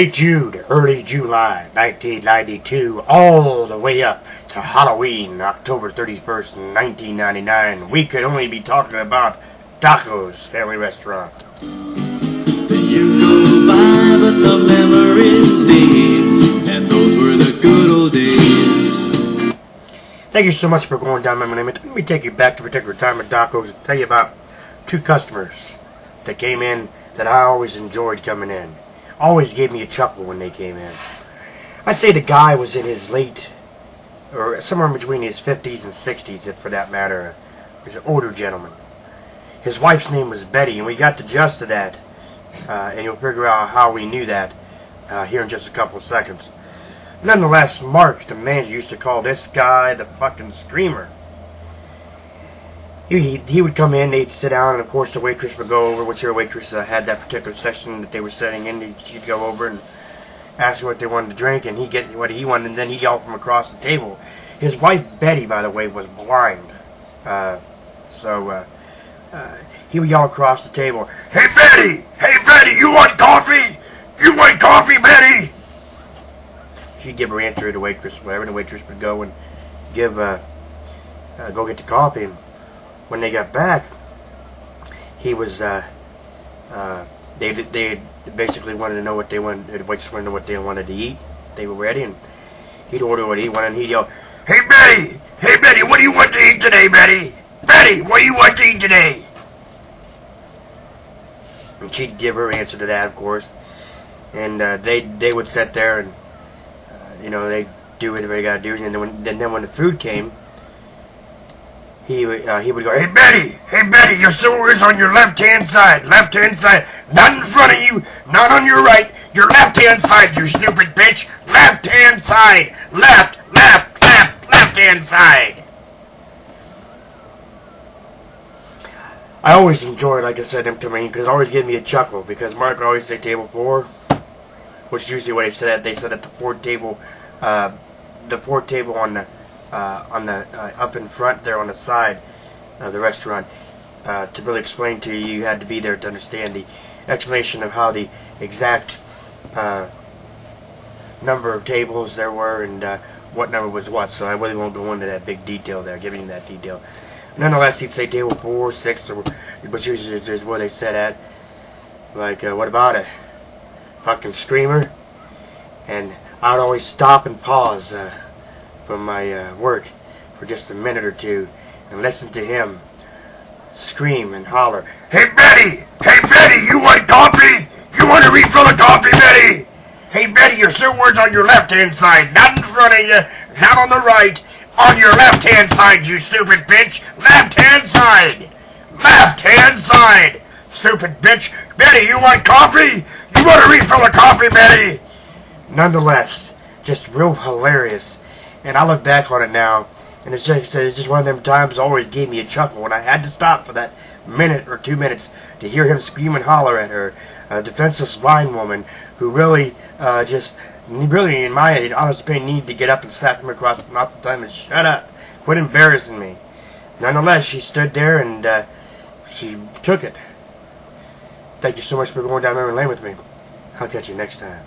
Late June, early July, 1992, all the way up to Halloween, October 31st, 1999, we could only be talking about Doco's Family Restaurant. The years go by, but the memories stays, and those were the good old days. Thank you so much for going down memory lane. Let me take you back to a particular time at Doco's and tell you about two customers that came in that I always enjoyed coming in. Always gave me a chuckle when they came in. I'd say the guy was in his late, or somewhere between his 50s and 60s, if for that matter. He was an older gentleman. His wife's name was Betty, and we got the gist of that, and you'll figure out how we knew that here in just a couple of seconds. Nonetheless, Mark, the manager, used to call this guy the fucking screamer. He would come in, they'd sit down, and of course the waitress would go over, whichever waitress had that particular section that they were sitting in, she'd go over and ask them what they wanted to drink, and he'd get what he wanted, and then he'd yell from across the table. His wife, Betty, by the way, was blind. He would yell across the table, "Hey Betty! Hey Betty, you want coffee? You want coffee, Betty?" She'd give her answer to the waitress, whatever, and the waitress would go and go get the coffee. And when they got back, he was, they basically wanted to know what they wanted, the waitress wanted to know what they wanted to eat. They were ready, and he'd order what he wanted, and he'd yell, "Hey Betty! Hey Betty, what do you want to eat today, Betty? Betty, what do you want to eat today?" And she'd give her answer to that, of course. And they would sit there and, they'd do whatever they gotta do. And then when the food came, he would go, "Hey Betty, your silver is on your left-hand side, not in front of you, not on your right, your left-hand side, you stupid bitch, left-hand side, left-hand side." I always enjoyed, like I said, them coming in, because it always gave me a chuckle, because Mark would always say table 4, which is usually what he said. They said at the fourth table on the up in front there on the side of the restaurant. To really explain to you, you had to be there to understand the explanation of how the exact number of tables there were and what number was what. So I really won't go into that big detail there, giving you that detail. Nonetheless, he'd say table 4, 6, or which usually is where they sat at. Like, what about it? Fucking screamer. And I'd always stop and pause from my work for just a minute or two and listen to him scream and holler, "Hey Betty! Hey Betty, you want coffee? You want a refill of coffee, Betty? Hey Betty, your silverware's on your left-hand side, not in front of you, not on the right, on your left-hand side, you stupid bitch! Left-hand side! Left-hand side! Stupid bitch! Betty, you want coffee? You want a refill of coffee, Betty?" Nonetheless, just real hilarious. And I look back on it now, and it's just one of them times that always gave me a chuckle when I had to stop for that minute or 2 minutes to hear him scream and holler at her, a defenseless blind woman who really, in my honest opinion, needed to get up and slap him across the mouth at the time and shut up, quit embarrassing me. Nonetheless, she stood there and she took it. Thank you so much for going down memory lane with me. I'll catch you next time.